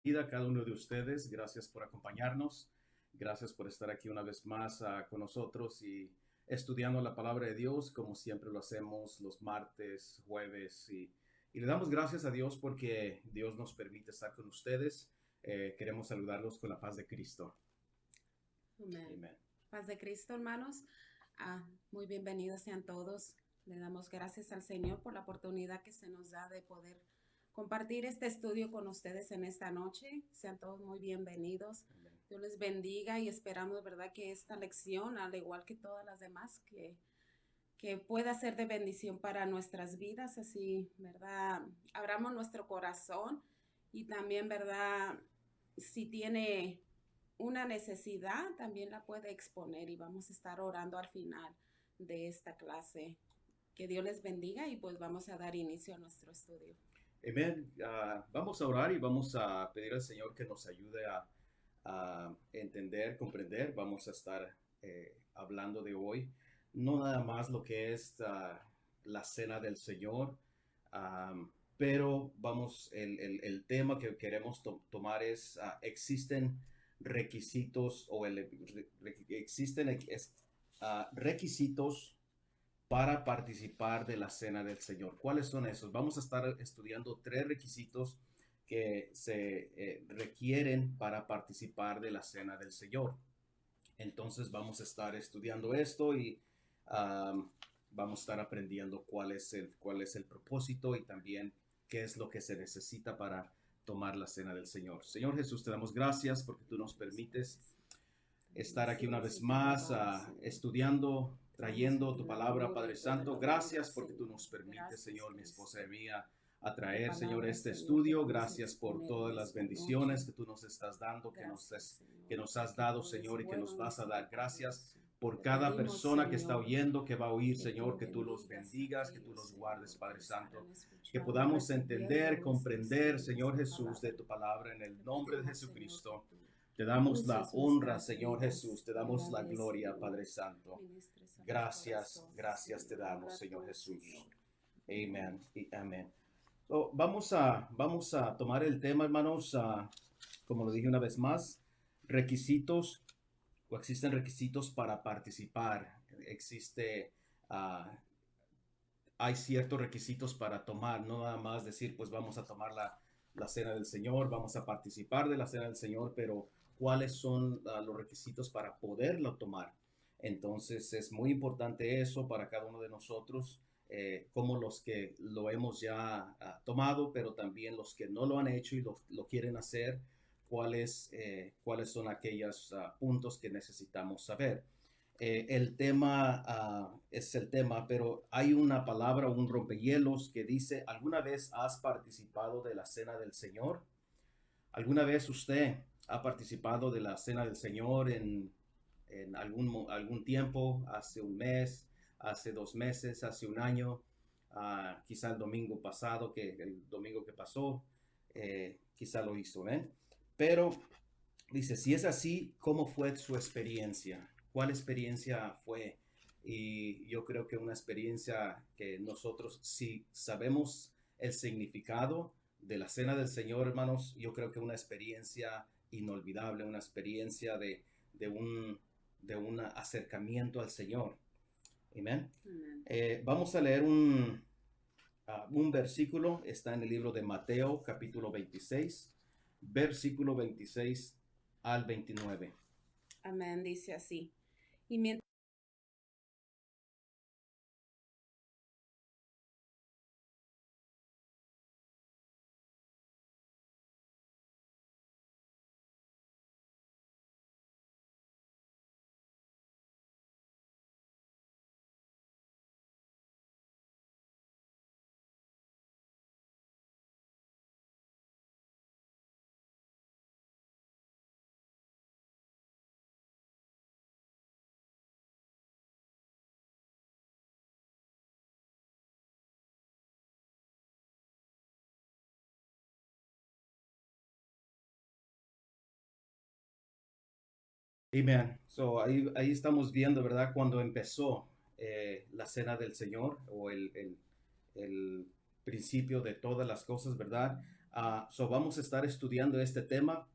A cada uno de ustedes. Gracias por acompañarnos. Gracias por estar aquí una vez más con nosotros y estudiando la palabra de Dios como siempre lo hacemos los martes, jueves y le damos gracias a Dios porque Dios nos permite estar con ustedes. Queremos saludarlos con la paz de Cristo. Amén. Amén. Paz de Cristo, hermanos. Muy bienvenidos sean todos. Le damos gracias al Señor por la oportunidad que se nos da de poder compartir este estudio con ustedes en esta noche. Sean todos muy bienvenidos. Amén. Dios les bendiga y esperamos, ¿verdad?, que esta lección, al igual que todas las demás, que pueda ser de bendición para nuestras vidas. Así, ¿verdad? Abramos nuestro corazón y también, ¿verdad? Si tiene una necesidad, también la puede exponer y vamos a estar orando al final de esta clase. Que Dios les bendiga y pues vamos a dar inicio a nuestro estudio. Amén. Vamos a orar y vamos a pedir al Señor que nos ayude a entender, comprender. Vamos a estar hablando de hoy, no nada más lo que es la cena del Señor, pero vamos, el tema que queremos tomar es, existen requisitos o existen requisitos para participar de la cena del Señor. ¿Cuáles son esos? Vamos a estar estudiando tres requisitos que se requieren para participar de la cena del Señor. Entonces vamos a estar estudiando esto y vamos a estar aprendiendo cuál es el propósito y también qué es lo que se necesita para tomar la cena del Señor. Señor Jesús, te damos gracias porque tú nos permites Te estar aquí una bendecimos vez y te más alabamos, Señor. estudiando, Traemos a trayendo ti tu la palabra, gloria Padre y toda Santo. la honra, Gracias porque tú Señor. nos permites, Gracias, Señor, mi esposa y Cristo. mía, a Tu traer, Señor, palabra, este Señor, que estudio. vamos a Gracias por exponer todas en las esta bendiciones noche. que tú nos estás dando, Gracias, que Señor, nos has porque dado, todo es Señor, y que bueno nos y vas a dar. Gracias misericordioso. por Te cada pedimos, persona que está Señor, oyendo, que va a oír, que Señor, tú que tú los bendigas a bendigas, que tú aquellos, los guardes, Señor, que Padre Santo, estarán que escuchando, podamos entender, recibiendo comprender, Señor esta Jesús, de palabra. tu palabra en el Te nombre de pedimos, Señor, que Jesucristo. tú Te damos la uses honra, nuestras Señor vidas Jesús. Te y a damos la la vez, gloria, Señor, Padre Santo. ministres a los Gracias, corazones, gracias te Señor. damos, Obra Señor tú, Jesús. Señor. Amén. Amén y amén. So, vamos a tomar el tema, hermanos, como lo dije una vez más, requisitos o existen requisitos para participar. Existe, ah, hay ciertos requisitos para tomar, no nada más decir, pues vamos a tomar la cena del Señor, vamos a participar de la cena del Señor, pero ¿cuáles son los requisitos para poderlo tomar? Entonces es muy importante eso para cada uno de nosotros, como los que lo hemos ya tomado, pero también los que no lo han hecho y lo quieren hacer, cuáles son aquellos puntos que necesitamos saber. El tema es el tema, pero hay una palabra, un rompehielos que dice, ¿alguna vez has participado de la cena del Señor? ¿Alguna vez usted ha participado de la cena del Señor en algún tiempo, hace un mes, hace 2 meses, hace un año, quizá el domingo pasado, el domingo que pasó, quizá lo hizo, ¿eh? Pero dice, si es así, ¿cómo fue su experiencia? ¿Cuál experiencia fue? Y yo creo que una experiencia que nosotros, si sabemos el significado de la cena del Señor, hermanos, yo creo que una experiencia inolvidable, una experiencia de de un acercamiento al Señor. Amén. Amén. Vamos a leer un versículo, está en el libro de Mateo, capítulo 26, versículo 26 al 29. Amén, dice así. Y mientras Amen. So, ahí estamos viendo, ¿verdad? Cuando empezó la cena del Señor o el principio de todas las cosas, ¿verdad? Vamos a estar estudiando este tema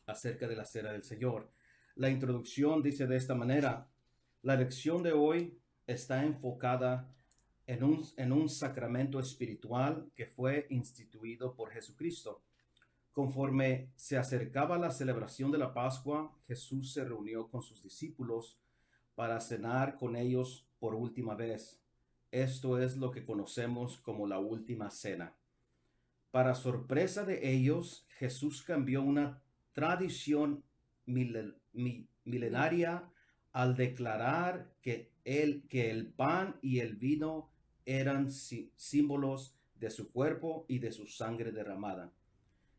acerca de la cena del Señor. La introducción dice de esta manera: la lección de hoy está enfocada en un sacramento espiritual que fue instituido por Jesucristo. Conforme se acercaba la celebración de la Pascua, Jesús se reunió con sus discípulos para cenar con ellos por última vez. Esto es lo que conocemos como la última cena. Para sorpresa de ellos, Jesús cambió una tradición milenaria al declarar que el pan y el vino eran símbolos de su cuerpo y de su sangre derramada.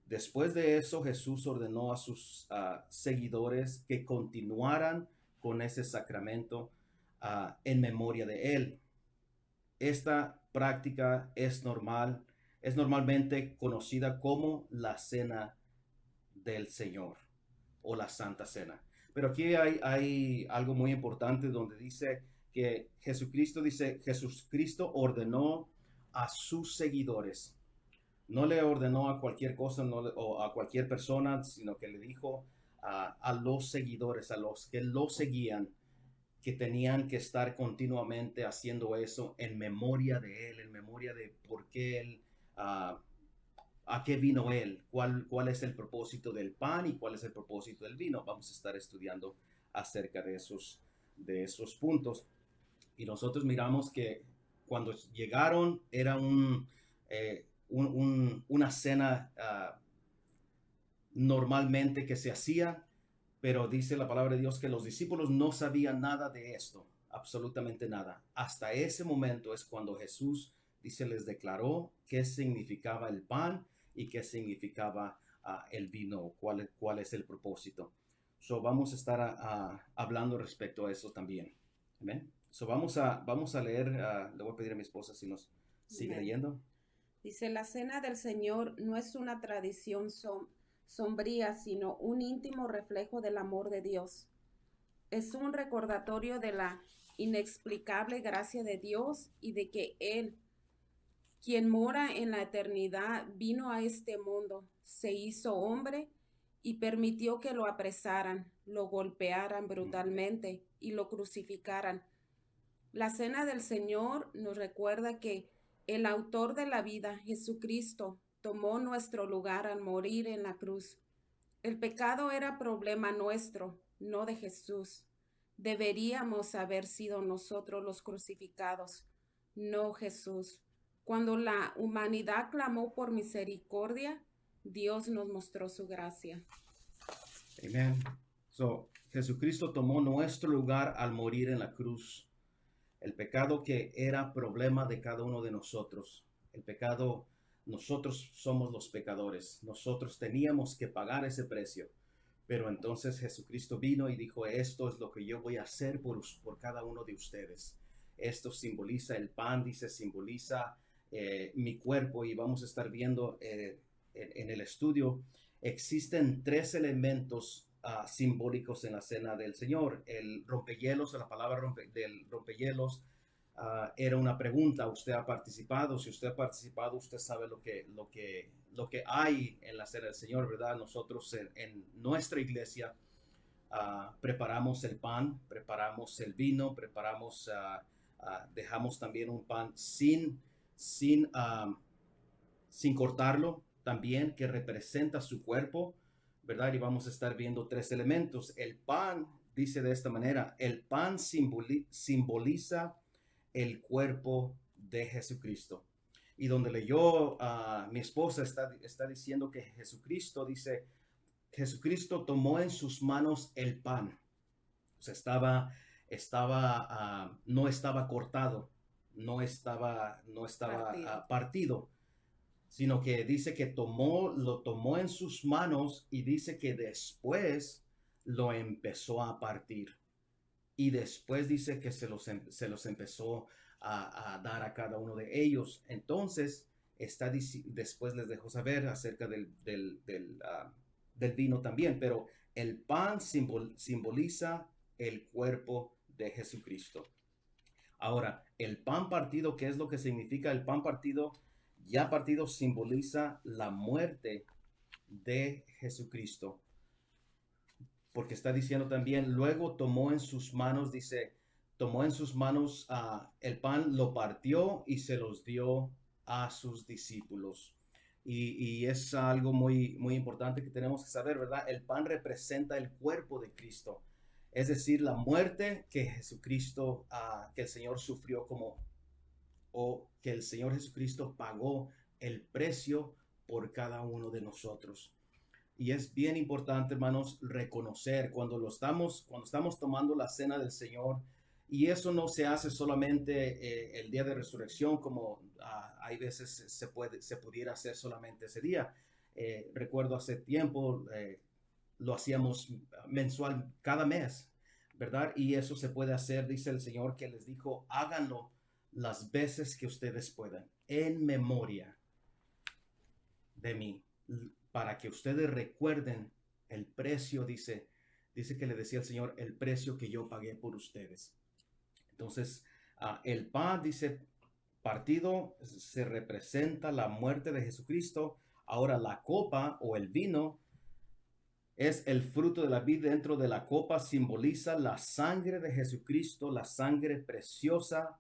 Después de eso, Jesús ordenó a sus seguidores que continuaran con ese sacramento en memoria de él. Esta práctica es normalmente conocida como la Cena del Señor o la Santa Cena. Pero aquí hay algo muy importante donde dice que Jesucristo ordenó a sus seguidores. No le ordenó a cualquier cosa o a cualquier persona, sino que le dijo a los seguidores, a los que lo seguían, que tenían que estar continuamente haciendo eso en memoria de él, en memoria de por qué él, a qué vino él, cuál es el propósito del pan y cuál es el propósito del vino. Vamos a estar estudiando acerca de esos puntos. Y nosotros miramos que cuando llegaron era una cena normalmente que se hacía, pero dice la palabra de Dios que los discípulos no sabían nada de esto, absolutamente nada. Hasta ese momento es cuando Jesús, dice, les declaró qué significaba el pan y qué significaba el vino, cuál es el propósito. Vamos a estar hablando respecto a eso también. Amén. Vamos a leer, le voy a pedir a mi esposa si nos sigue leyendo. Dice, la cena del Señor no es una tradición sombría, sino un íntimo reflejo del amor de Dios. Es un recordatorio de la inexplicable gracia de Dios y de que Él, quien mora en la eternidad, vino a este mundo, se hizo hombre y permitió que lo apresaran, lo golpearan brutalmente y lo crucificaran. La cena del Señor nos recuerda que el autor de la vida, Jesucristo, tomó nuestro lugar al morir en la cruz. El pecado era problema nuestro, no de Jesús. Deberíamos haber sido nosotros los crucificados, no Jesús. Cuando la humanidad clamó por misericordia, Dios nos mostró su gracia. Amén. Jesucristo tomó nuestro lugar al morir en la cruz. El pecado que era problema de cada uno de nosotros. El pecado, nosotros somos los pecadores. Nosotros teníamos que pagar ese precio. Pero entonces Jesucristo vino y dijo, esto es lo que yo voy a hacer por cada uno de ustedes. Esto simboliza el pan, dice, simboliza mi cuerpo. Y vamos a estar viendo en el estudio, existen 3 elementos simbólicos en la cena del Señor. El rompehielos, la palabra del rompehielos era una pregunta. ¿Usted ha participado? Si usted ha participado, usted sabe lo que hay en la cena del Señor, ¿verdad? Nosotros en nuestra iglesia preparamos el pan, preparamos el vino, dejamos también un pan sin cortarlo, también, que representa su cuerpo, ¿verdad? Y vamos a estar viendo 3 elementos. El pan, dice de esta manera, el pan simboliza el cuerpo de Jesucristo. Y donde leyó mi esposa está diciendo que Jesucristo, dice, Jesucristo tomó en sus manos el pan. O sea, no estaba cortado, no estaba partido, sino que dice que lo tomó en sus manos y dice que después lo empezó a partir. Y después dice que se los empezó a dar a cada uno de ellos. Entonces, después les dejó saber acerca del vino también, pero el pan simboliza el cuerpo de Jesucristo. Ahora, el pan partido, ¿qué es lo que significa el pan partido? ya partido simboliza la muerte de Jesucristo, porque está diciendo también, luego tomó en sus manos, dice, tomó en sus manos el pan, lo partió y se los dio a sus discípulos. Y es algo muy, muy importante que tenemos que saber, ¿verdad? El pan representa el cuerpo de Cristo, es decir, la muerte que Jesucristo, que el Señor sufrió o que el Señor Jesucristo pagó el precio por cada uno de nosotros. Y es bien importante, hermanos, reconocer cuando estamos tomando la cena del Señor, y eso no se hace solamente el día de resurrección, como hay veces se pudiera hacer solamente ese día. Recuerdo hace tiempo, lo hacíamos mensual, cada mes, ¿verdad? Y eso se puede hacer, dice el Señor, que les dijo, háganlo las veces que ustedes puedan, en memoria de mí, para que ustedes recuerden el precio, dice que le decía el Señor, el precio que yo pagué por ustedes. Entonces, el pan, dice, partido, se representa la muerte de Jesucristo. Ahora la copa o el vino es el fruto de la vid. Dentro de la copa simboliza la sangre de Jesucristo, la sangre preciosa.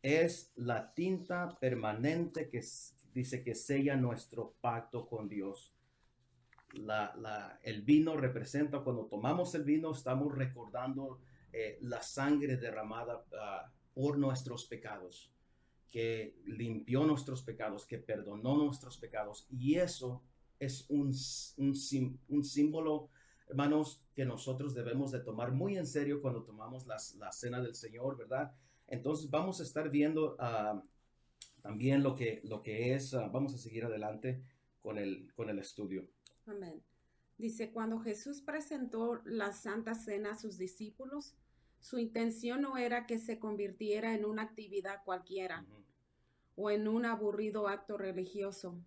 Es la tinta permanente que dice que sella nuestro pacto con Dios. El vino representa, cuando tomamos el vino, estamos recordando la sangre derramada por nuestros pecados, que limpió nuestros pecados, que perdonó nuestros pecados. Y eso es un símbolo, hermanos, que nosotros debemos de tomar muy en serio cuando tomamos la cena del Señor, ¿verdad? Entonces vamos a estar viendo también lo que es, vamos a seguir adelante con el estudio. Amén. Dice, cuando Jesús presentó la Santa Cena a sus discípulos, su intención no era que se convirtiera en una actividad cualquiera o en un aburrido acto religioso,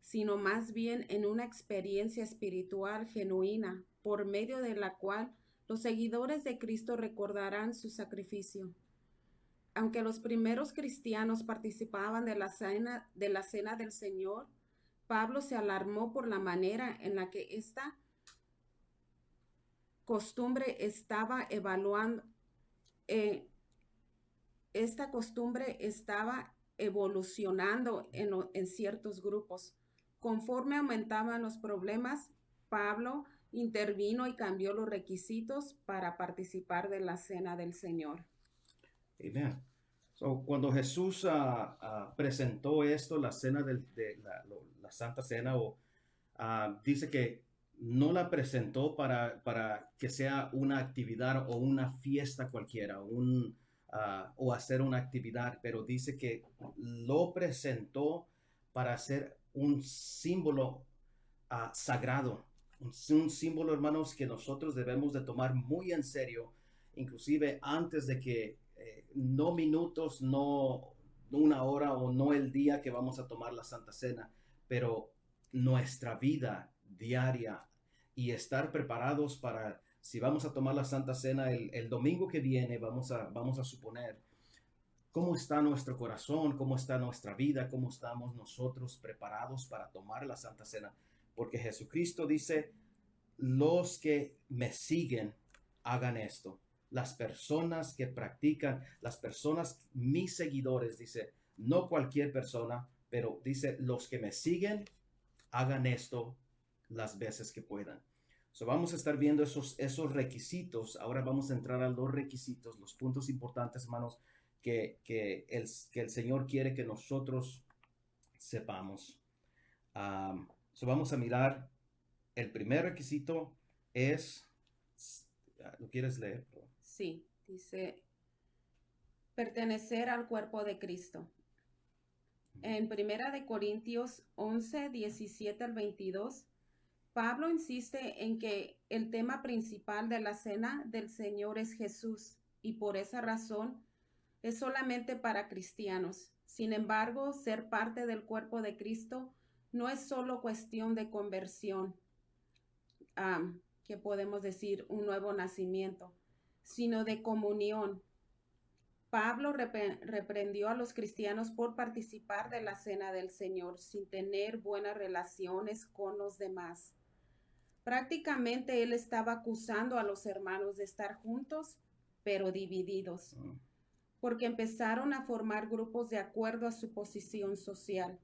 sino más bien en una experiencia espiritual genuina, por medio de la cual los seguidores de Cristo recordarán su sacrificio. Aunque los primeros cristianos participaban de la cena del Señor, Pablo se alarmó por la manera en la que esta costumbre estaba evolucionando en ciertos grupos. Conforme aumentaban los problemas, Pablo intervino y cambió los requisitos para participar de la cena del Señor. Amén. So, cuando Jesús presentó esto, la cena de la Santa Cena, dice que no la presentó para que sea una actividad o una fiesta cualquiera, o hacer una actividad, pero dice que lo presentó para ser un símbolo sagrado, un símbolo, hermanos, que nosotros debemos de tomar muy en serio, inclusive antes de que, no minutos, no una hora o no el día que vamos a tomar la Santa Cena, pero nuestra vida diaria, y estar preparados para, si vamos a tomar la Santa Cena el domingo que viene, vamos a suponer, cómo está nuestro corazón, cómo está nuestra vida, cómo estamos nosotros preparados para tomar la Santa Cena. Porque Jesucristo dice, los que me siguen, hagan esto. Las personas que practican, las personas, mis seguidores, dice, no cualquier persona, pero dice, los que me siguen, hagan esto las veces que puedan. So, vamos a estar viendo esos requisitos. Ahora vamos a entrar a los requisitos, los puntos importantes, hermanos, que el Señor quiere que nosotros sepamos. So vamos a mirar. El primer requisito es, ¿lo quieres leer? Sí, dice, pertenecer al cuerpo de Cristo. En 1 Corintios 11, 17 al 22, Pablo insiste en que el tema principal de la cena del Señor es Jesús, y por esa razón es solamente para cristianos. Sin embargo, ser parte del cuerpo de Cristo no es solo cuestión de conversión, que podemos decir un nuevo nacimiento, sino de comunión. Pablo reprendió a los cristianos por participar de la cena del Señor sin tener buenas relaciones con los demás. Prácticamente él estaba acusando a los hermanos de estar juntos, pero divididos, porque empezaron a formar grupos de acuerdo a su posición social.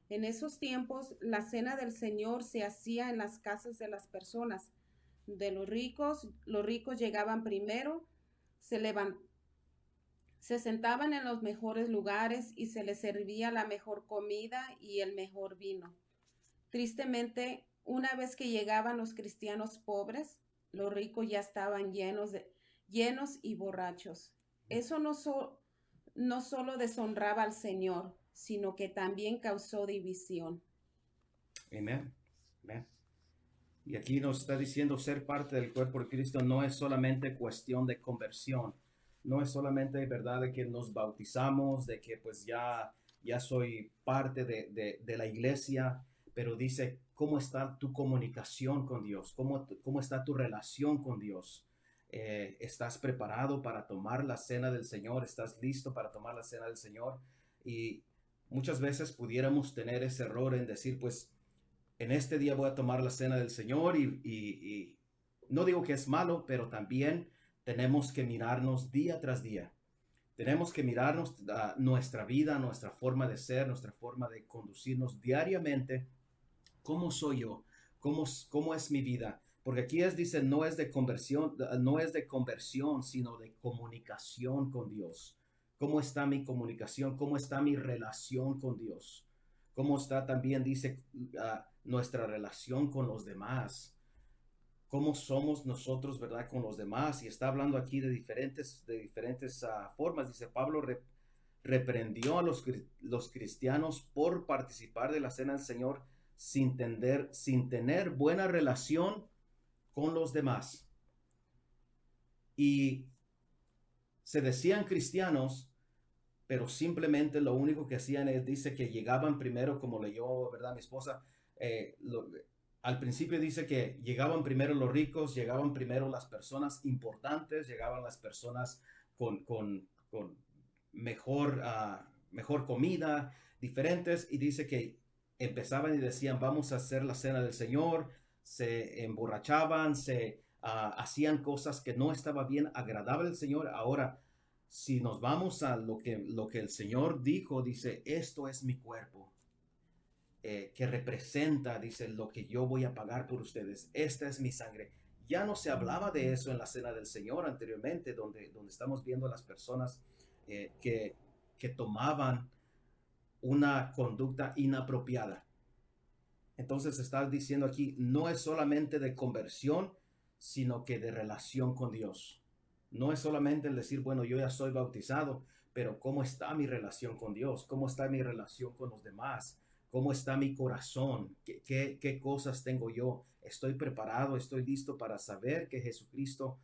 En esos tiempos, la cena del Señor se hacía en las casas de las personas. De los ricos llegaban primero, se sentaban en los mejores lugares y se les servía la mejor comida y el mejor vino. Tristemente, una vez que llegaban los cristianos pobres, los ricos ya estaban llenos y borrachos. Eso no solo deshonraba al Señor, sino que también causó división. Amén. Amén. Y aquí nos está diciendo ser parte del cuerpo de Cristo no es solamente cuestión de conversión. No es solamente verdad de que nos bautizamos, de que pues ya soy parte de la iglesia, pero dice cómo está tu comunicación con Dios, cómo está tu relación con Dios. ¿Estás preparado para tomar la cena del Señor? ¿Estás listo para tomar la cena del Señor? Y muchas veces pudiéramos tener ese error en decir, pues, en este día voy a tomar la cena del Señor y no digo que es malo, pero también tenemos que mirarnos día tras día. Tenemos que mirarnos nuestra vida, nuestra forma de ser, nuestra forma de conducirnos diariamente. ¿Cómo soy yo? ¿Cómo es mi vida? Porque aquí dice, no es de conversión, sino de comunicación con Dios. ¿Cómo está mi comunicación? ¿Cómo está mi relación con Dios? ¿Cómo está también, dice, nuestra relación con los demás? ¿Cómo somos nosotros, verdad, con los demás? Y está hablando aquí de diferentes formas. Dice, Pablo reprendió a los cristianos por participar de la cena del Señor sin tener buena relación con los demás. Y se decían cristianos, pero simplemente lo único que hacían es, dice que llegaban primero, como leyó, ¿verdad? Mi esposa, al principio dice que llegaban primero los ricos, llegaban primero las personas importantes, llegaban las personas con mejor comida, diferentes, y dice que empezaban y decían, vamos a hacer la cena del Señor, se emborrachaban, hacían cosas que no estaba bien agradable al Señor. Ahora, si nos vamos a lo que el Señor dijo, dice, esto es mi cuerpo, que representa, dice, lo que yo voy a pagar por ustedes. Esta es mi sangre. Ya no se hablaba de eso en la cena del Señor anteriormente, donde estamos viendo a las personas que tomaban una conducta inapropiada. Entonces está diciendo aquí, no es solamente de conversión, sino que de relación con Dios. No es solamente el decir, bueno, yo ya soy bautizado, pero ¿cómo está mi relación con Dios? ¿Cómo está mi relación con los demás? ¿Cómo está mi corazón? ¿Qué cosas tengo yo? ¿Estoy preparado? ¿Estoy listo para saber que Jesucristo,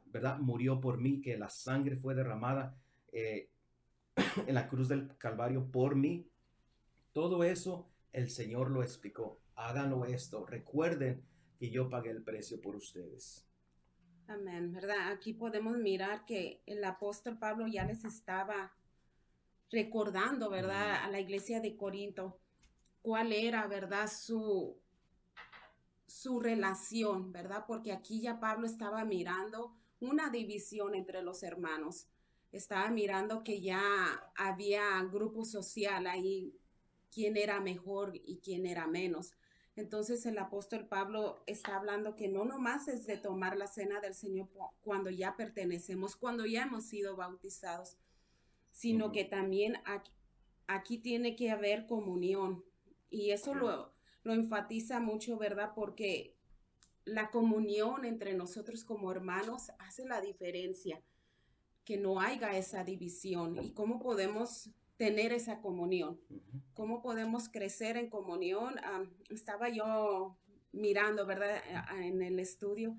verdad, murió por mí, que la sangre fue derramada en la cruz del Calvario por mí? Todo eso el Señor lo explicó. Háganlo esto. Recuerden que yo pagué el precio por ustedes. Amén, ¿verdad? Aquí podemos mirar que el apóstol Pablo ya les estaba recordando, ¿verdad? A la iglesia de Corinto cuál era, ¿verdad? Su relación, ¿verdad? Porque aquí ya Pablo estaba mirando una división entre los hermanos. Estaba mirando que ya había grupo social ahí, quién era mejor y quién era menos. Entonces el apóstol Pablo está hablando que no nomás es de tomar la cena del Señor cuando ya pertenecemos, cuando ya hemos sido bautizados, sino que también aquí tiene que haber comunión. Y eso lo enfatiza mucho, ¿verdad? Porque la comunión entre nosotros como hermanos hace la diferencia, que no haya esa división. ¿Y cómo podemos tener esa comunión? ¿Cómo podemos crecer en comunión? Estaba yo mirando, ¿verdad? En el estudio.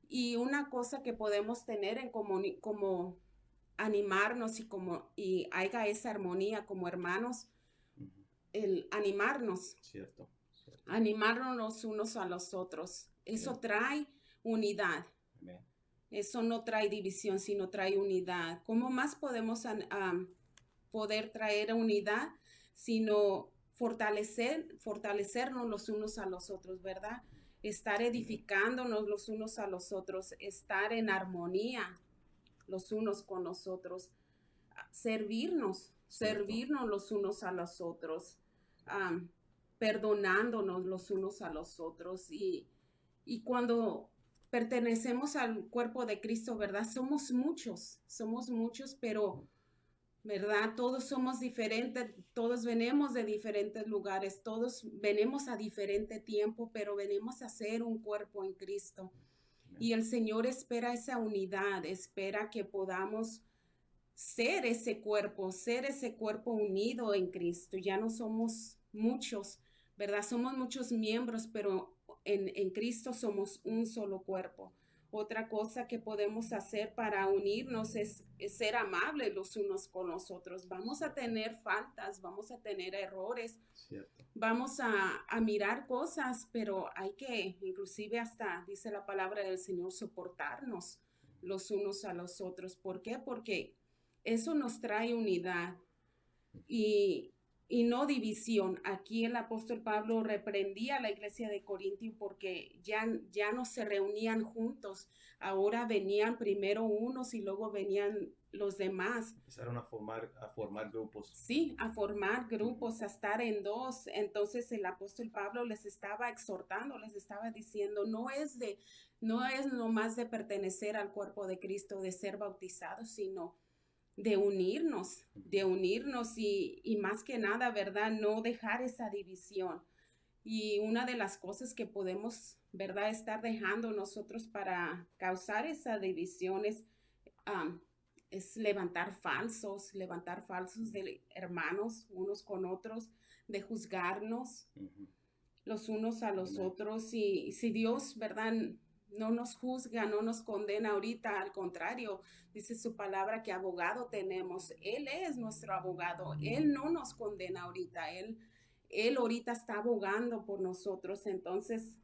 Y una cosa que podemos tener en como animarnos y haya esa armonía como hermanos, el animarnos. Cierto. Animarnos unos a los otros. Eso trae unidad. Amén. Eso no trae división, sino trae unidad. ¿Cómo más podemos poder traer unidad, sino fortalecernos los unos a los otros, ¿verdad? Estar edificándonos los unos a los otros, estar en armonía los unos con los otros, Cierto. servirnos los unos a los otros, um, perdonándonos los unos a los otros. Y cuando pertenecemos al cuerpo de Cristo, ¿verdad? Somos muchos, pero ¿verdad? Todos somos diferentes, todos venimos de diferentes lugares, todos venimos a diferente tiempo, pero venimos a ser un cuerpo en Cristo. Y el Señor espera esa unidad, espera que podamos ser ese cuerpo unido en Cristo. Ya no somos muchos, ¿verdad? Somos muchos miembros, pero en Cristo somos un solo cuerpo. Otra cosa que podemos hacer para unirnos es ser amables los unos con los otros. Vamos a tener faltas, vamos a tener errores, Cierto. vamos a mirar cosas, pero hay que, inclusive hasta, dice la palabra del Señor, soportarnos los unos a los otros. ¿Por qué? Porque eso nos trae unidad y, y no división. Aquí el apóstol Pablo reprendía a la iglesia de Corintio porque ya no se reunían juntos. Ahora venían primero unos y luego venían los demás. Empezaron a formar grupos. Sí, a formar grupos, a estar en dos. Entonces el apóstol Pablo les estaba exhortando, les estaba diciendo, no es nomás de pertenecer al cuerpo de Cristo, de ser bautizados, sino de unirnos y más que nada, ¿verdad? No dejar esa división. Y una de las cosas que podemos, ¿verdad?, estar dejando nosotros para causar esa división um, es levantar falsos de hermanos unos con otros, de juzgarnos los unos a los Amén. otros. Y si Dios, ¿verdad?, no nos juzga, no nos condena ahorita, al contrario, dice su palabra que abogado tenemos. Él es nuestro abogado, Él no nos condena ahorita, Él ahorita está abogando por nosotros. Entonces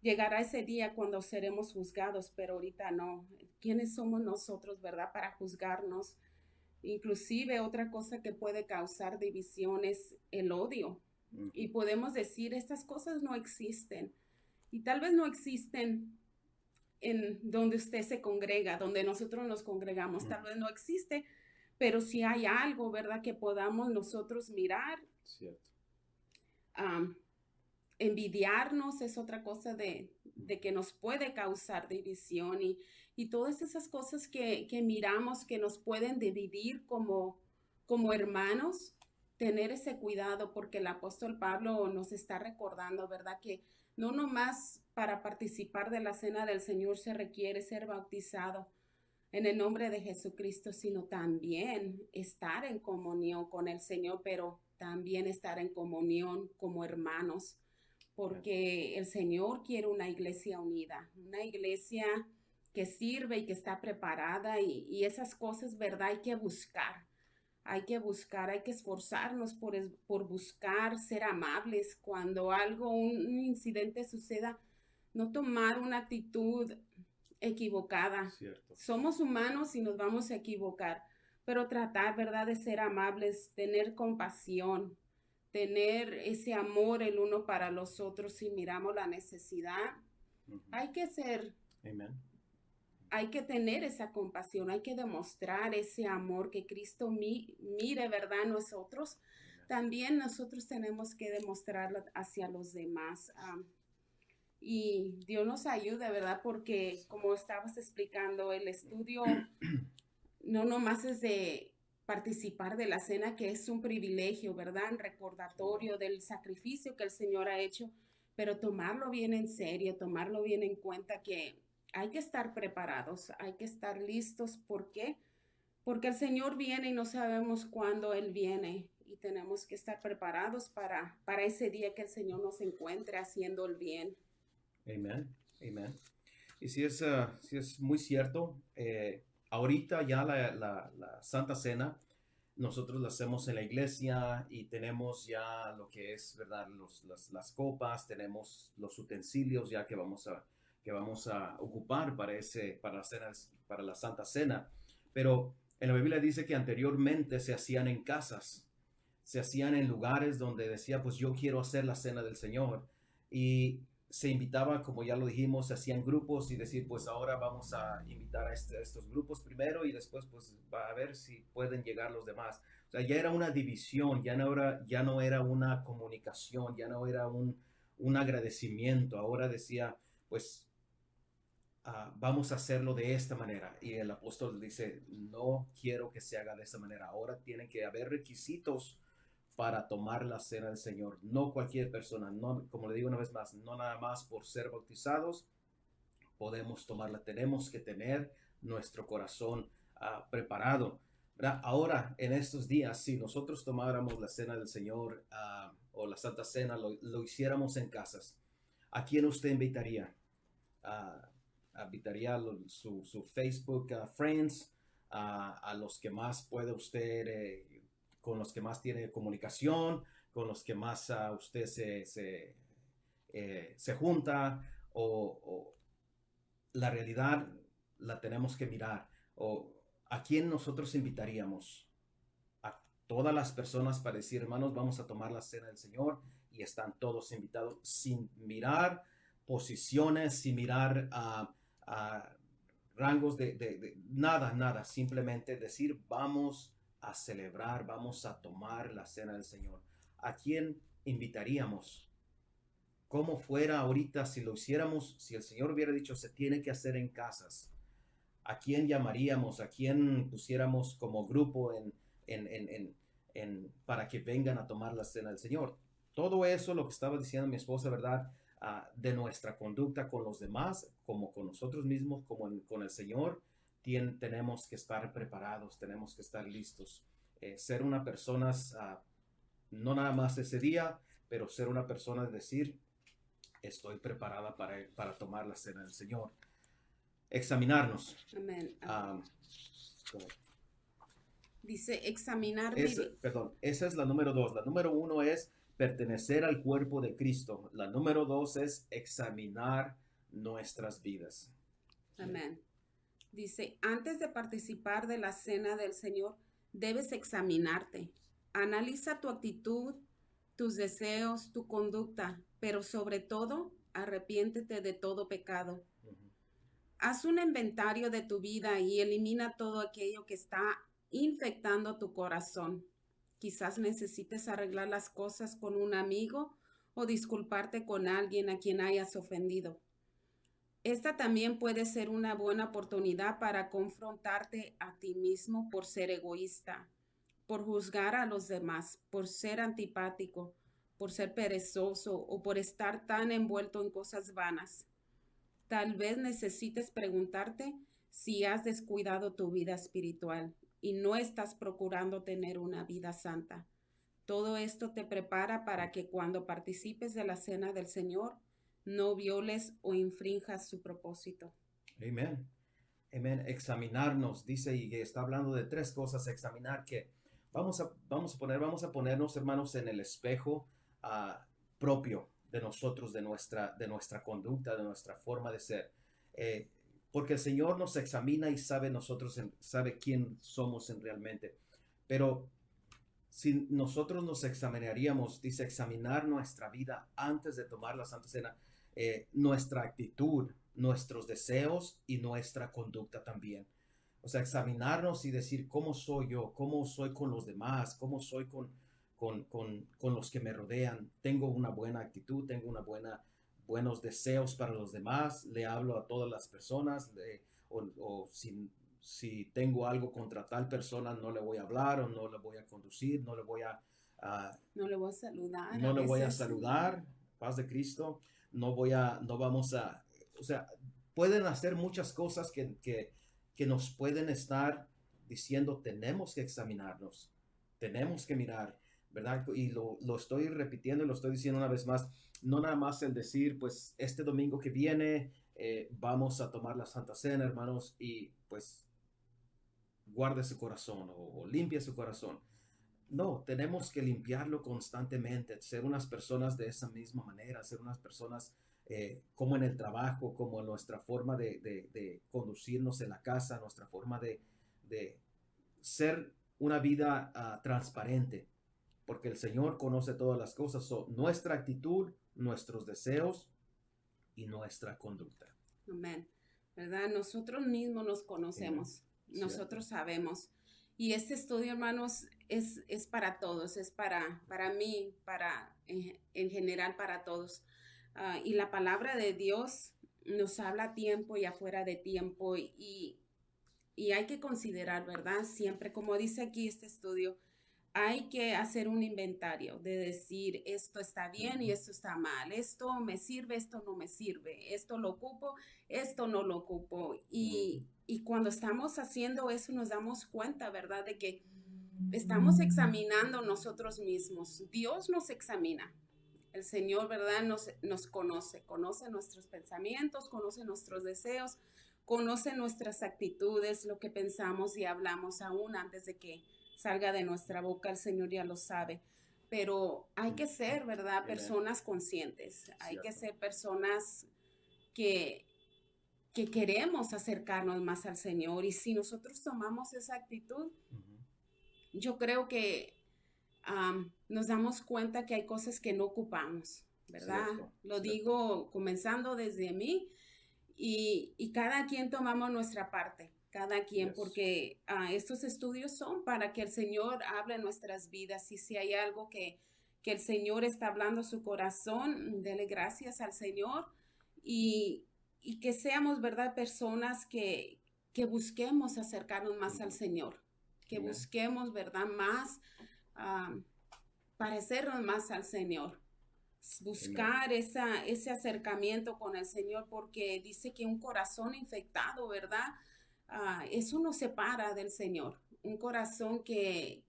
llegará ese día cuando seremos juzgados, pero ahorita no. ¿Quiénes somos nosotros, verdad, para juzgarnos? Inclusive otra cosa que puede causar división es el odio. Y podemos decir, estas cosas no existen. Y tal vez no existen en donde usted se congrega, donde nosotros nos congregamos, tal vez no existe, pero si hay algo, ¿verdad?, que podamos nosotros mirar. Cierto. Envidiarnos es otra cosa de que nos puede causar división y todas esas cosas que miramos que nos pueden dividir como hermanos, tener ese cuidado porque el apóstol Pablo nos está recordando, ¿verdad?, que no nomás para participar de la cena del Señor se requiere ser bautizado en el nombre de Jesucristo, sino también estar en comunión con el Señor, pero también estar en comunión como hermanos, porque el Señor quiere una iglesia unida, una iglesia que sirve y que está preparada y esas cosas, ¿verdad? Hay que esforzarnos por buscar ser amables cuando un incidente suceda, no tomar una actitud equivocada. Cierto. Somos humanos y nos vamos a equivocar, pero tratar, ¿verdad?, de ser amables, tener compasión, tener ese amor el uno para los otros si miramos la necesidad. Hay que ser, Amen. hay que tener esa compasión, hay que demostrar ese amor que Cristo mire, ¿verdad?, nosotros. También nosotros tenemos que demostrarlo hacia los demás. Y Dios nos ayude, ¿verdad? Porque como estabas explicando, el estudio no nomás es de participar de la cena, que es un privilegio, ¿verdad? Un recordatorio del sacrificio que el Señor ha hecho, pero tomarlo bien en serio, tomarlo bien en cuenta que hay que estar preparados, hay que estar listos. ¿Por qué? Porque el Señor viene y no sabemos cuándo Él viene y tenemos que estar preparados para ese día que el Señor nos encuentre haciendo el bien. Amén. Amén. Y sí es muy cierto. Ahorita ya la Santa Cena, nosotros la hacemos en la iglesia y tenemos ya lo que es, ¿verdad? Las copas, tenemos los utensilios ya que que vamos a ocupar para la Santa Cena. Pero en la Biblia dice que anteriormente se hacían en casas, se hacían en lugares donde decía, pues yo quiero hacer la Cena del Señor. Y se invitaba, como ya lo dijimos, se hacían grupos y decir, pues ahora vamos a invitar a estos grupos primero y después pues va a ver si pueden llegar los demás. O sea, ya era una división, ya no era una comunicación, ya no era un agradecimiento. Ahora decía, pues vamos a hacerlo de esta manera. Y el apóstol dice, no quiero que se haga de esta manera. Ahora tienen que haber requisitos para tomar la cena del Señor. No cualquier persona, no, como le digo una vez más, no nada más por ser bautizados podemos tomarla. Tenemos que tener nuestro corazón preparado. ¿Verdad? Ahora, en estos días, si nosotros tomáramos la cena del Señor o la Santa Cena, lo hiciéramos en casas, ¿a quién usted invitaría? Invitaría su Facebook friends, a los que más puede usted, con los que más tiene comunicación, con los que más usted se junta, o la realidad la tenemos que mirar. O a quién nosotros invitaríamos, a todas las personas para decir, hermanos, vamos a tomar la cena del Señor, y están todos invitados sin mirar posiciones, sin mirar a rangos de nada, nada, simplemente decir, vamos a celebrar, vamos a tomar la cena del Señor. ¿A quién invitaríamos? Como fuera ahorita si lo hiciéramos, si el Señor hubiera dicho se tiene que hacer en casas, ¿a quién llamaríamos? ¿A quién pusiéramos como grupo para que vengan a tomar la cena del Señor? Todo eso, lo que estaba diciendo mi esposa, ¿verdad? De nuestra conducta con los demás, como con nosotros mismos, como con el Señor, tenemos que estar preparados, tenemos que estar listos. Ser una persona, no nada más ese día, pero ser una persona es decir, estoy preparada para tomar la cena del Señor. Examinarnos. Amén. Um, Dice examinar. Perdón, esa es la número 2. La número 1 es pertenecer al cuerpo de Cristo. La número 2 es examinar nuestras vidas. Amén. Dice, antes de participar de la cena del Señor, debes examinarte. Analiza tu actitud, tus deseos, tu conducta, pero sobre todo, arrepiéntete de todo pecado. Haz un inventario de tu vida y elimina todo aquello que está infectando tu corazón. Quizás necesites arreglar las cosas con un amigo o disculparte con alguien a quien hayas ofendido. Esta también puede ser una buena oportunidad para confrontarte a ti mismo por ser egoísta, por juzgar a los demás, por ser antipático, por ser perezoso o por estar tan envuelto en cosas vanas. Tal vez necesites preguntarte si has descuidado tu vida espiritual y no estás procurando tener una vida santa. Todo esto te prepara para que cuando participes de la cena del Señor, no violes o infrinjas su propósito. Amén. Amén. Examinarnos, dice, y está hablando de 3 cosas. Examinar que vamos a ponernos, hermanos, en el espejo propio de nosotros, de nuestra conducta, de nuestra forma de ser. Porque el Señor nos examina y sabe sabe quién somos realmente. Pero si nosotros nos examinaríamos, dice, examinar nuestra vida antes de tomar la Santa Cena, nuestra actitud, nuestros deseos y nuestra conducta también. O sea, examinarnos y decir cómo soy yo, cómo soy con los demás, cómo soy con los que me rodean. Tengo una buena actitud, tengo buenos deseos para los demás, le hablo a todas las personas, o si tengo algo contra tal persona, no le voy a hablar o no le voy a conducir, no le voy a saludar. No le voy a saludar, paz de Cristo, no vamos a, o sea, pueden hacer muchas cosas que nos pueden estar diciendo, tenemos que examinarnos, tenemos que mirar, ¿verdad? Y lo estoy repitiendo y lo estoy diciendo una vez más, no nada más el decir, pues este domingo que viene vamos a tomar la Santa Cena, hermanos, y pues guarde su corazón o limpie su corazón. No, tenemos que limpiarlo constantemente, ser unas personas de esa misma manera, ser unas personas como en el trabajo, como en nuestra forma de conducirnos en la casa, nuestra forma de ser una vida transparente, porque el Señor conoce todas las cosas. So, nuestra actitud, nuestros deseos y nuestra conducta. Amén. ¿Verdad? Nosotros mismos nos Amen. conocemos, Cierto. nosotros sabemos. Y este estudio, hermanos, es para todos, es para mí, en general para todos. Y la palabra de Dios nos habla a tiempo y afuera de tiempo y hay que considerar, ¿verdad? Siempre, como dice aquí este estudio, hay que hacer un inventario de decir esto está bien y Ujú. esto está mal, esto me sirve, esto no me sirve, esto lo ocupo, esto no lo ocupo. Ujú. Y cuando estamos haciendo eso nos damos cuenta, ¿verdad? De que estamos examinando nosotros mismos. Dios nos examina. El Señor, ¿verdad? Nos conoce, conoce nuestros pensamientos, conoce nuestros deseos, conoce nuestras actitudes, lo que pensamos y hablamos aún antes de que salga de nuestra boca, el Señor ya lo sabe. Pero hay que ser, ¿verdad? Amen. Personas conscientes, hay que Cierto. ser personas que, que queremos acercarnos más al Señor. Y si nosotros tomamos esa actitud, Ujú. yo creo que nos damos cuenta que hay cosas que no ocupamos, ¿verdad? Cierto. Lo Cierto. digo comenzando desde mí y cada quien tomamos nuestra parte, cada quien, Yes. porque estos estudios son para que el Señor hable en nuestras vidas y si hay algo que el Señor está hablando a su corazón, dele gracias al Señor y, y que seamos, ¿verdad? Personas que busquemos acercarnos más al Ujú. Señor, que Amen. busquemos, ¿verdad? Más um, parecernos más al Señor, Amen. buscar ese acercamiento con el Señor, porque dice que un corazón infectado, ¿verdad? Eso nos separa del Señor. Un corazón que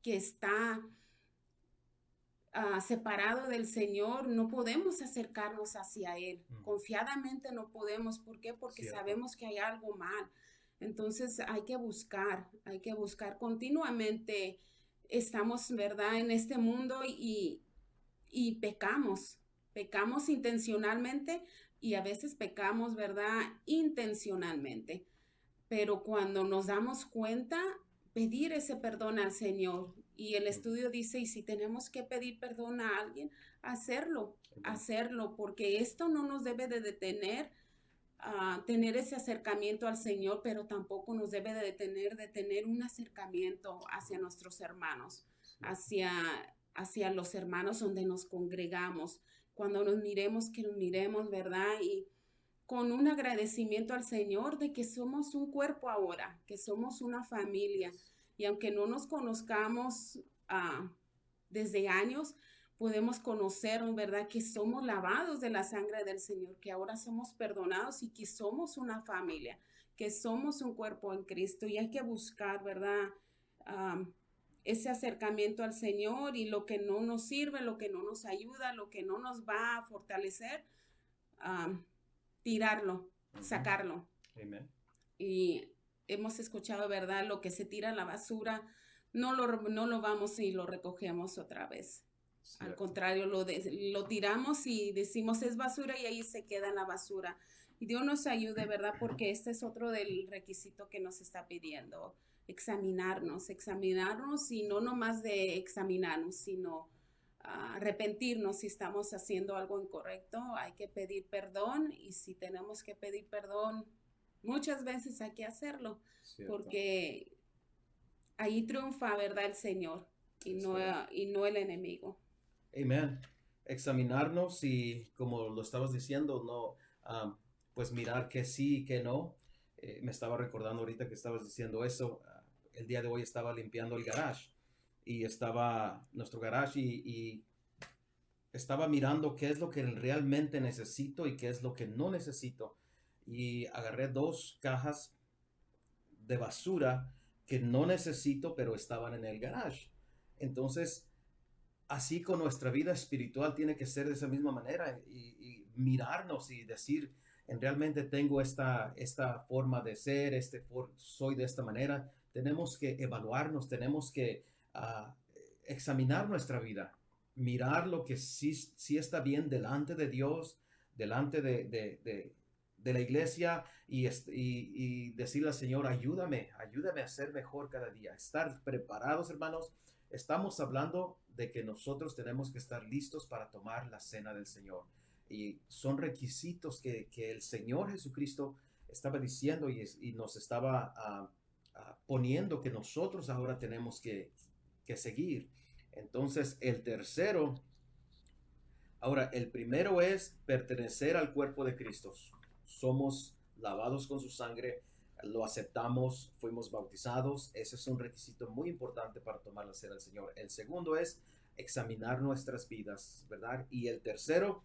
está separado del Señor, no podemos acercarnos hacia Él. Ujú. Confiadamente no podemos. ¿Por qué? Porque Cierto. sabemos que hay algo mal. Entonces hay que buscar continuamente. Estamos, ¿verdad?, en este mundo y pecamos intencionalmente y a veces pecamos, ¿verdad?, intencionalmente. Pero cuando nos damos cuenta, pedir ese perdón al Señor. Y el Ujú. estudio dice, y si tenemos que pedir perdón a alguien, hacerlo, Amen. hacerlo, porque esto no nos debe de detener a tener ese acercamiento al Señor, pero tampoco nos debe de detener de tener un acercamiento hacia nuestros hermanos, Cierto. hacia, hacia los hermanos donde nos congregamos. Cuando nos miremos, que nos miremos, ¿verdad? Y con un agradecimiento al Señor de que somos un cuerpo ahora, que somos una familia. Yes. Y aunque no nos conozcamos desde años, podemos conocer, ¿verdad? Que somos lavados de la sangre del Señor, que ahora somos perdonados y que somos una familia, que somos un cuerpo en Cristo. Y hay que buscar, ¿verdad? Um, ese acercamiento al Señor y lo que no nos sirve, lo que no nos ayuda, lo que no nos va a fortalecer, um, tirarlo, Ujú. sacarlo. Amen. Y hemos escuchado, ¿verdad? Lo que se tira a la basura, no lo vamos y lo recogemos otra vez. Al Cierto. contrario, lo tiramos y decimos es basura y ahí se queda en la basura. Y Dios nos ayude, ¿verdad? Porque este es otro del requisito que nos está pidiendo. Examinarnos y no nomás de examinarnos, sino arrepentirnos si estamos haciendo algo incorrecto. Hay que pedir perdón y si tenemos que pedir perdón, muchas veces hay que hacerlo Cierto. porque ahí triunfa, ¿verdad? El Señor Es verdad. y no el enemigo. Amen. Examinarnos y, como lo estabas diciendo, no, pues mirar que sí y que no. Me estaba recordando ahorita que estabas diciendo eso. El día de hoy estaba limpiando el garage y estaba nuestro garage y estaba mirando qué es lo que realmente necesito y qué es lo que no necesito. Y agarré dos cajas de basura que no necesito, pero estaban en el garage. Entonces, así con nuestra vida espiritual tiene que ser de esa misma manera y mirarnos y decir, en realmente tengo esta forma de ser, soy de esta manera. Tenemos que evaluarnos, tenemos que uh, examinar nuestra vida, mirar lo que sí está bien delante de Dios, delante de la iglesia y decirle al Señor, ayúdame a ser mejor cada día, estar preparados, hermanos. Estamos hablando de que nosotros tenemos que estar listos para tomar la cena del Señor. Y son requisitos que el Señor Jesucristo estaba diciendo y nos estaba poniendo que nosotros ahora tenemos que seguir. Entonces, el tercero, ahora, el primero es pertenecer al cuerpo de Cristo. Somos lavados con su sangre, lo aceptamos, fuimos bautizados. Ese es un requisito muy importante para tomar la cena del Señor. El segundo es examinar nuestras vidas, ¿verdad? Y el tercero,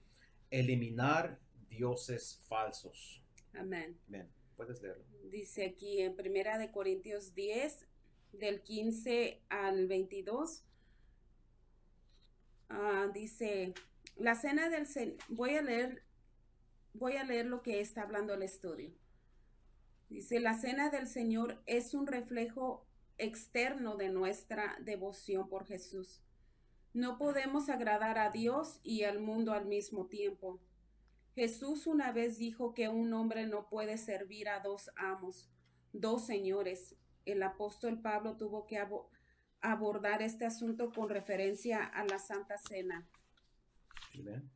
eliminar dioses falsos. Amén. Amén. Puedes leerlo. Dice aquí en Primera de Corintios 10, del 15 al 22, dice, la cena del Señor, voy a leer lo que está hablando el estudio. Dice, la cena del Señor es un reflejo externo de nuestra devoción por Jesús. No podemos agradar a Dios y al mundo al mismo tiempo. Jesús una vez dijo que un hombre no puede servir a dos amos, dos señores. El apóstol Pablo tuvo que abordar este asunto con referencia a la Santa Cena. Amén.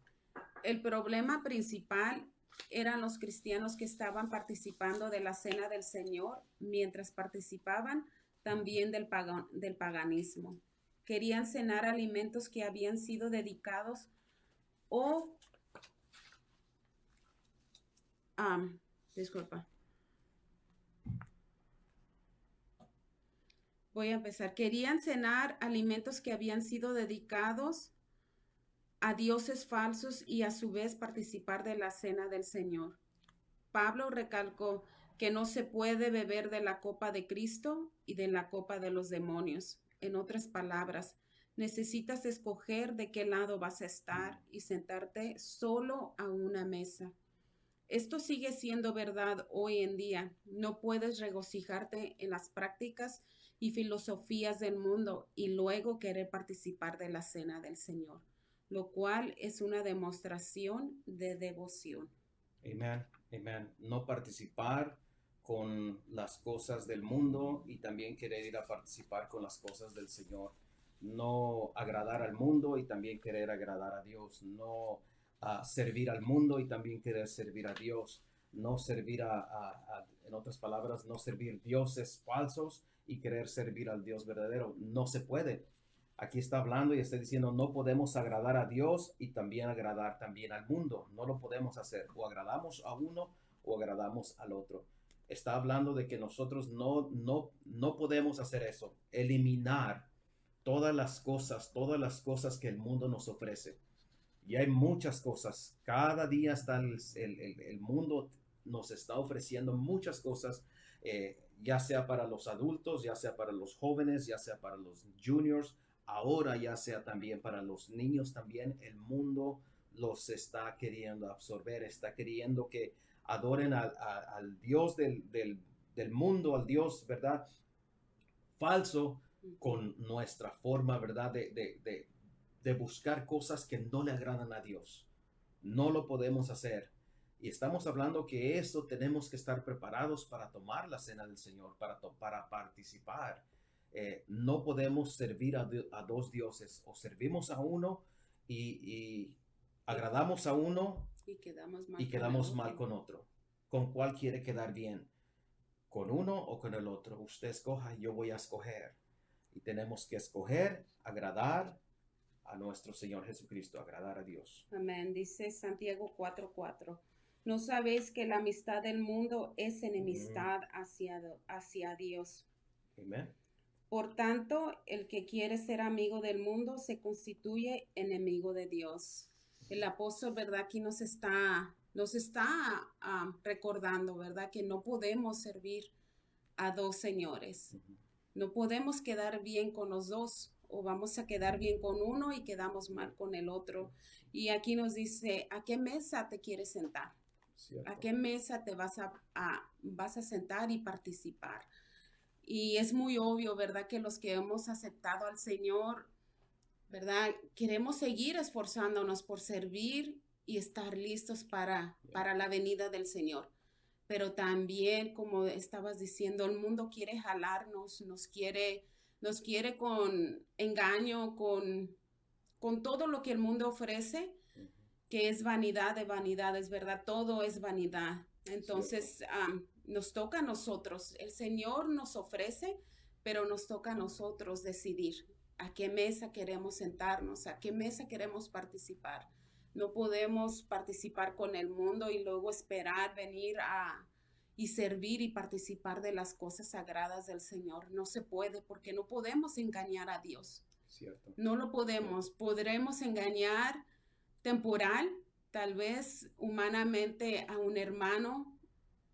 El problema principal eran los cristianos que estaban participando de la Cena del Señor, mientras participaban también del paganismo. Querían cenar alimentos que habían sido dedicados o disculpa. Voy a empezar. Querían cenar alimentos que habían sido dedicados a dioses falsos y a su vez participar de la cena del Señor. Pablo recalcó que no se puede beber de la copa de Cristo y de la copa de los demonios. En otras palabras, necesitas escoger de qué lado vas a estar y sentarte solo a una mesa. Esto sigue siendo verdad hoy en día. No puedes regocijarte en las prácticas y filosofías del mundo y luego querer participar de la cena del Señor, lo cual es una demostración de devoción. Amén, amén. No participar con las cosas del mundo y también querer ir a participar con las cosas del Señor. No agradar al mundo y también querer agradar a Dios. No servir al mundo y también querer servir a Dios. No servir en otras palabras, no servir dioses falsos y querer servir al Dios verdadero. No se puede. Aquí está hablando y está diciendo, no podemos agradar a Dios y también agradar también al mundo. No lo podemos hacer. O agradamos a uno o agradamos al otro. Está hablando de que nosotros no podemos hacer eso. Eliminar todas las cosas que el mundo nos ofrece. Y hay muchas cosas. Cada día está el mundo nos está ofreciendo muchas cosas, ya sea para los adultos, ya sea para los jóvenes, ya sea para los juniors, ahora ya sea también para los niños también. El mundo los está queriendo absorber, está queriendo que adoren al Dios del mundo, al Dios, ¿verdad? Falso, con nuestra forma, ¿verdad? De buscar cosas que no le agradan a Dios. No lo podemos hacer. Y estamos hablando que esto tenemos que estar preparados para tomar la cena del Señor, para participar. No podemos servir a dos dioses. O servimos a uno y agradamos a uno y quedamos mal con otro. ¿Con cuál quiere quedar bien? ¿Con uno o con el otro? Usted escoja, yo voy a escoger. Y tenemos que escoger, agradar a nuestro Señor Jesucristo, agradar a Dios. Amén. Dice Santiago 4:4. ¿No sabéis que la amistad del mundo es enemistad hacia Dios? Amén. Por tanto, el que quiere ser amigo del mundo se constituye enemigo de Dios. El apóstol, ¿verdad? Aquí nos está recordando, ¿verdad? Que no podemos servir a dos señores. No podemos quedar bien con los dos, o vamos a quedar bien con uno y quedamos mal con el otro. Y aquí nos dice, ¿a qué mesa te quieres sentar? Cierto. ¿A qué mesa te vas a sentar y participar? Y es muy obvio, ¿verdad? Que los que hemos aceptado al Señor, ¿verdad? Queremos seguir esforzándonos por servir y estar listos para la venida del Señor. Pero también, como estabas diciendo, el mundo quiere jalarnos, nos quiere con engaño, con todo lo que el mundo ofrece, Ujú. que es vanidad de vanidades, ¿verdad? Todo es vanidad. Cierto. Entonces, nos toca a nosotros. El Señor nos ofrece, pero nos toca a nosotros decidir a qué mesa queremos sentarnos, a qué mesa queremos participar. No podemos participar con el mundo y luego esperar venir y servir y participar de las cosas sagradas del Señor. No se puede porque no podemos engañar a Dios. Cierto. No lo Cierto. podemos. Podremos engañar temporal, tal vez humanamente a un hermano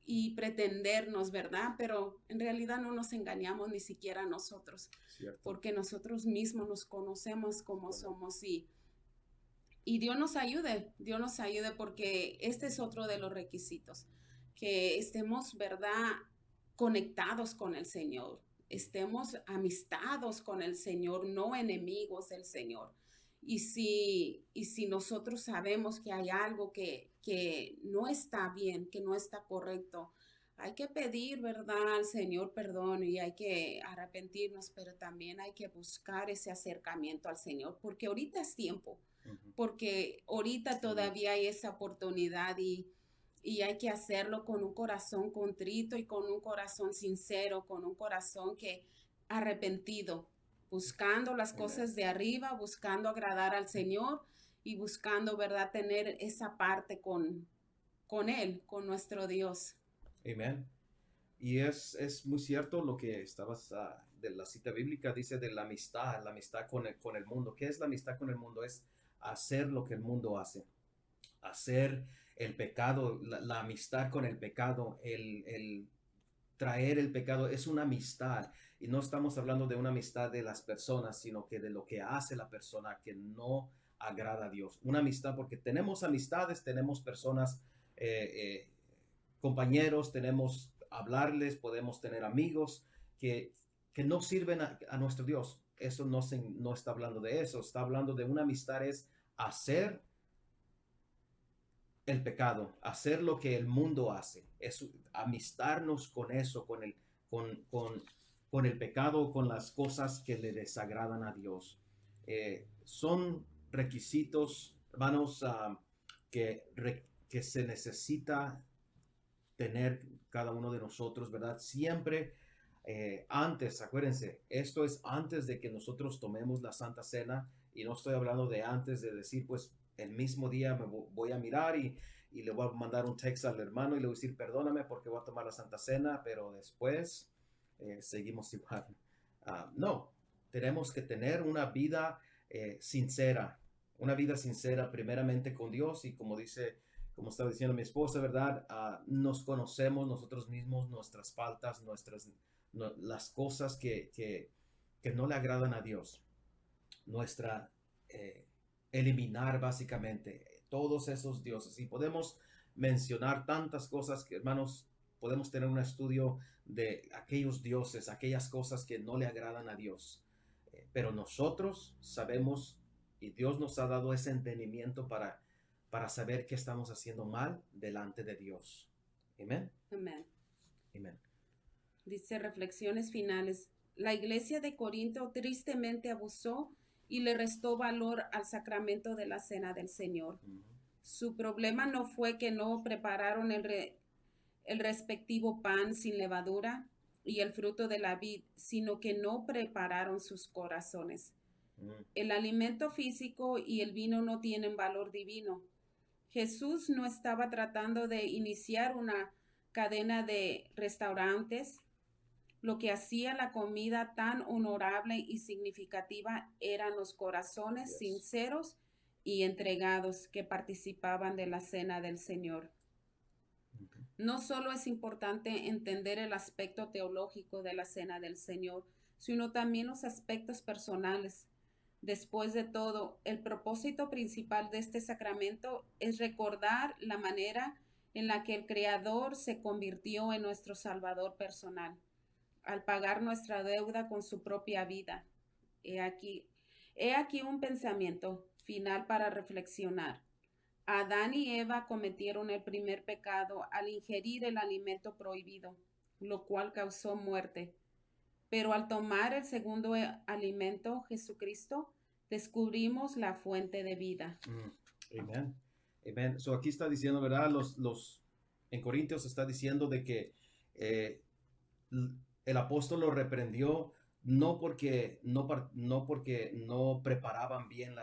y pretendernos, ¿verdad? Pero en realidad no nos engañamos ni siquiera a nosotros, Cierto. porque nosotros mismos nos conocemos como Correcto. somos y Dios nos ayude porque este es otro de los requisitos, que estemos, ¿verdad?, conectados con el Señor, estemos amistados con el Señor, no enemigos del Señor. Y si nosotros sabemos que hay algo que no está bien, que no está correcto, hay que pedir, ¿verdad?, al Señor perdón y hay que arrepentirnos, pero también hay que buscar ese acercamiento al Señor, porque ahorita es tiempo, Ujú. porque ahorita Amén. todavía hay esa oportunidad y hay que hacerlo con un corazón contrito y con un corazón sincero, con un corazón que arrepentido, buscando las Amén. cosas de arriba, buscando agradar al Señor y buscando, ¿verdad?, tener esa parte con Él, con nuestro Dios. Amén. Y es muy cierto lo que estabas de la cita bíblica, dice de la amistad con el mundo. ¿Qué es la amistad con el mundo? Es hacer lo que el mundo hace, hacer el pecado, la amistad con el pecado, el traer el pecado, es una amistad. Y no estamos hablando de una amistad de las personas, sino que de lo que hace la persona que no agrada a Dios. Una amistad, porque tenemos amistades, tenemos personas, eh, eh, compañeros, tenemos hablarles, podemos tener amigos que, que no sirven a nuestro Dios. Eso no está hablando de eso, está hablando de una amistad es hacer el pecado, hacer lo que el mundo hace, es amistarnos con eso, con, con, con el pecado, con las cosas que le desagradan a Dios. Son requisitos, hermanos, que se necesita tener cada uno de nosotros, ¿verdad? Siempre antes, acuérdense, esto es antes de que nosotros tomemos la Santa Cena y no estoy hablando de antes de decir, pues el mismo día me voy a mirar y le voy a mandar un texto al hermano y le voy a decir, perdóname porque voy a tomar la Santa Cena, pero después seguimos igual. No, tenemos que tener una vida sincera primeramente con Dios y como estaba diciendo mi esposa, ¿verdad? Nos conocemos nosotros mismos, nuestras faltas, las cosas que no le agradan a Dios. Nuestra, eh, eliminar básicamente todos esos dioses. Y podemos mencionar tantas cosas que, hermanos, podemos tener un estudio de aquellos dioses, aquellas cosas que no le agradan a Dios. Pero nosotros sabemos y Dios nos ha dado ese entendimiento para saber qué estamos haciendo mal delante de Dios. Amén. Amén. Amén. Dice reflexiones finales. La iglesia de Corinto tristemente abusó y le restó valor al sacramento de la cena del Señor. Uh -huh. Su problema no fue que no prepararon el respectivo pan sin levadura y el fruto de la vid, sino que no prepararon sus corazones. El alimento físico y el vino no tienen valor divino. Jesús no estaba tratando de iniciar una cadena de restaurantes. Lo que hacía la comida tan honorable y significativa eran los corazones sinceros y entregados que participaban de la cena del Señor. No solo es importante entender el aspecto teológico de la cena del Señor, sino también los aspectos personales. Después de todo, el propósito principal de este sacramento es recordar la manera en la que el Creador se convirtió en nuestro Salvador personal, al pagar nuestra deuda con su propia vida. He aquí un pensamiento final para reflexionar. Adán y Eva cometieron el primer pecado al ingerir el alimento prohibido, lo cual causó muerte. Pero al tomar el segundo alimento, Jesucristo, descubrimos la fuente de vida. Amén. Amén. So aquí está diciendo, ¿verdad? En Corintios está diciendo de que el apóstol lo reprendió no porque no preparaban bien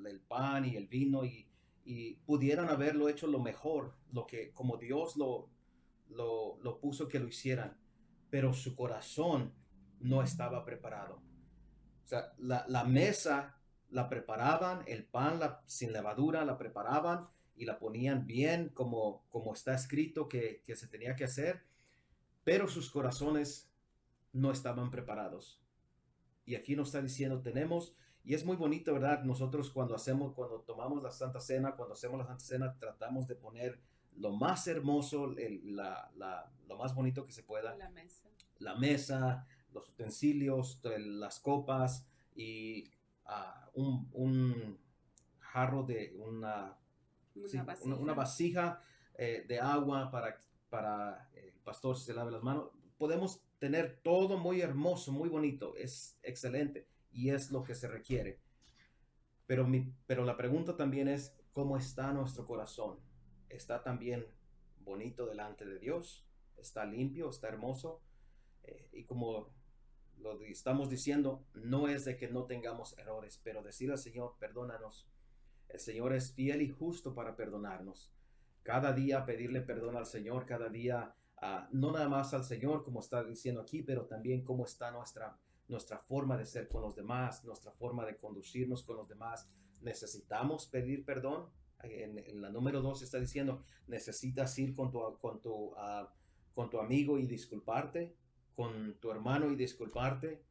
el pan y el vino y pudieran haberlo hecho lo mejor, como Dios lo puso que lo hicieran, pero su corazón no estaba preparado. O sea, la mesa la preparaban, el pan sin levadura la preparaban y la ponían bien como está escrito que se tenía que hacer, pero sus corazones no estaban preparados. Y aquí nos está diciendo, y es muy bonito, ¿verdad? Nosotros cuando tomamos la Santa Cena, cuando hacemos la Santa Cena, tratamos de poner lo más hermoso, lo más bonito que se pueda. La mesa, los utensilios, las copas y un jarro de una vasija de agua para el pastor se lave las manos. Podemos tener todo muy hermoso, muy bonito, es excelente y es lo que se requiere. Pero la pregunta también es, ¿cómo está nuestro corazón? ¿Está también bonito delante de Dios? ¿Está limpio? ¿Está hermoso? Y como lo estamos diciendo, no es de que no tengamos errores, pero decir al Señor, perdónanos. El Señor es fiel y justo para perdonarnos. Cada día pedirle perdón al Señor, cada día, no nada más al Señor, como está diciendo aquí, pero también cómo está nuestra forma de ser con los demás, nuestra forma de conducirnos con los demás. Necesitamos pedir perdón. En la número 2 está diciendo, necesitas ir con tu amigo y disculparte, con tu hermano y disculparte.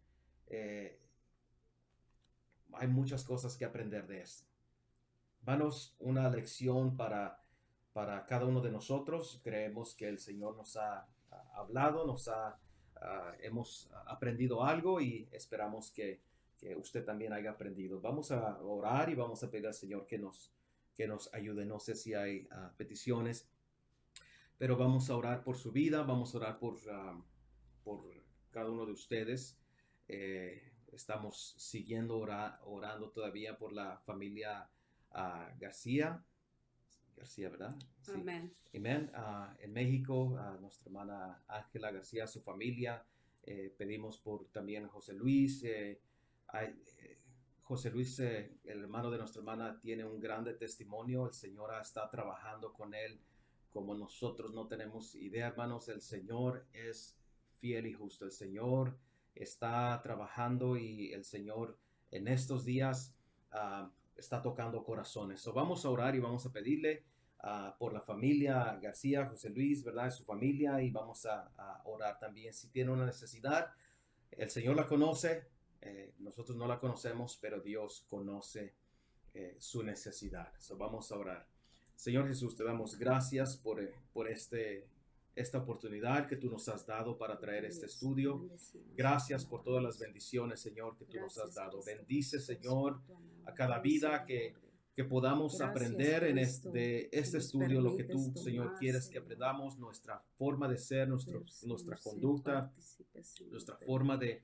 Hay muchas cosas que aprender de esto. Hermanos, una lección para cada uno de nosotros. Creemos que el Señor nos ha hablado, hemos aprendido algo y esperamos que usted también haya aprendido. Vamos a orar y vamos a pedir al Señor que nos ayude. No sé si hay peticiones, pero vamos a orar por su vida, vamos a orar por cada uno de ustedes. Estamos siguiendo orando todavía por la familia García, ¿verdad? Sí. Amén. Amén. En México, nuestra hermana Ángela García, su familia. Pedimos por también José Luis. José Luis, el hermano de nuestra hermana, tiene un grande testimonio. El Señor está trabajando con él como nosotros no tenemos idea, hermanos. El Señor es fiel y justo. El Señor está trabajando y el Señor en estos días está tocando corazones. So vamos a orar y vamos a pedirle por la familia García, José Luis, ¿verdad? Su familia, y vamos a orar también. Si tiene una necesidad, el Señor la conoce, nosotros no la conocemos, pero Dios conoce su necesidad. So vamos a orar. Señor Jesús, te damos gracias por esta oportunidad que tú nos has dado para traer este estudio. Gracias por todas las bendiciones, Señor, que tú nos has dado. Bendice, Señor, a cada vida que podamos aprender en este estudio lo que tú, Señor, quieres que aprendamos, nuestra forma de ser, nuestra conducta, nuestra forma de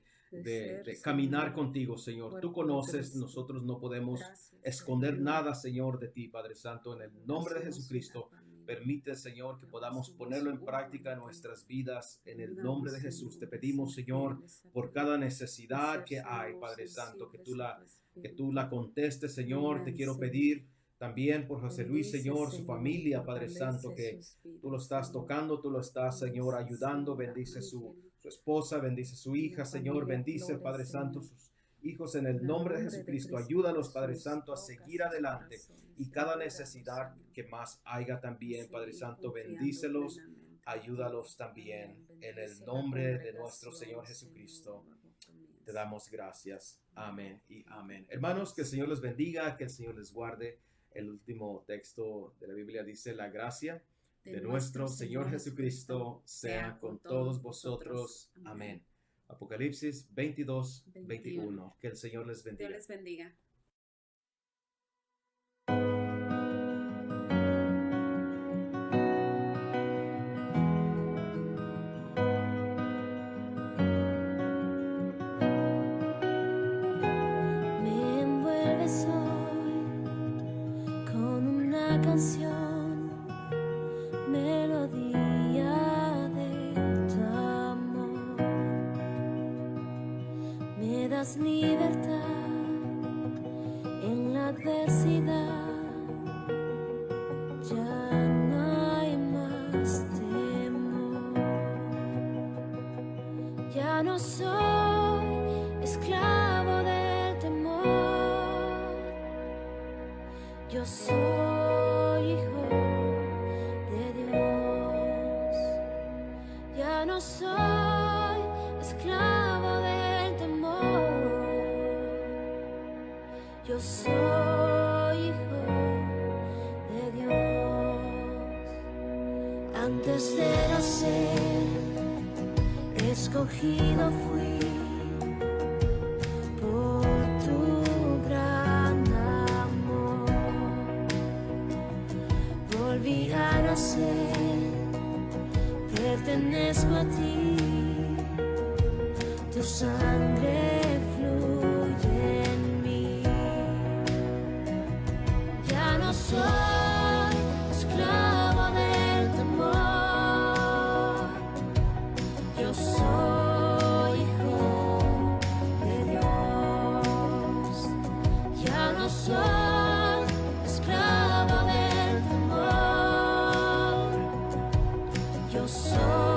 caminar contigo, Señor. Tú conoces, nosotros no podemos esconder nada, Señor, de ti, Padre Santo. En el nombre de Jesucristo, permite, Señor, que podamos ponerlo en práctica en nuestras vidas. En el nombre de Jesús, te pedimos, Señor, por cada necesidad que hay, Padre Santo, que tú la contestes, Señor. Te quiero pedir también por José Luis, Señor, su familia, Padre Santo, que tú lo estás tocando, tú lo estás, Señor, ayudando. Bendice su esposa, bendice su hija, Señor. Bendice, Padre Santo, sus hijos en el nombre de Jesucristo. Ayúdalos, Padre Santo, a seguir adelante. Y cada necesidad que más haya también, Padre Santo, bendícelos, ayúdalos también. En el nombre de nuestro Señor Jesucristo, te damos gracias. Amén y amén. Hermanos, que el Señor les bendiga, que el Señor les guarde. El último texto de la Biblia dice: la gracia de nuestro Señor Jesucristo sea con todos vosotros. Amén. Apocalipsis 22:21. Que el Señor les bendiga. Dios les bendiga. más libertad en la adversidad. Ya no hay más temor. Ya no soy esclavo del temor. Yo soy hijo de Dios. Ya no soy esclavo del temor. Yo soy hijo de Dios. Antes de nacer, escogido fui por tu gran amor. Volví a nacer, pertenezco a ti. Tu sangre fluye en mí. Ya no soy esclavo del temor. Yo soy hijo de Dios. Ya no soy esclavo del temor. Yo soy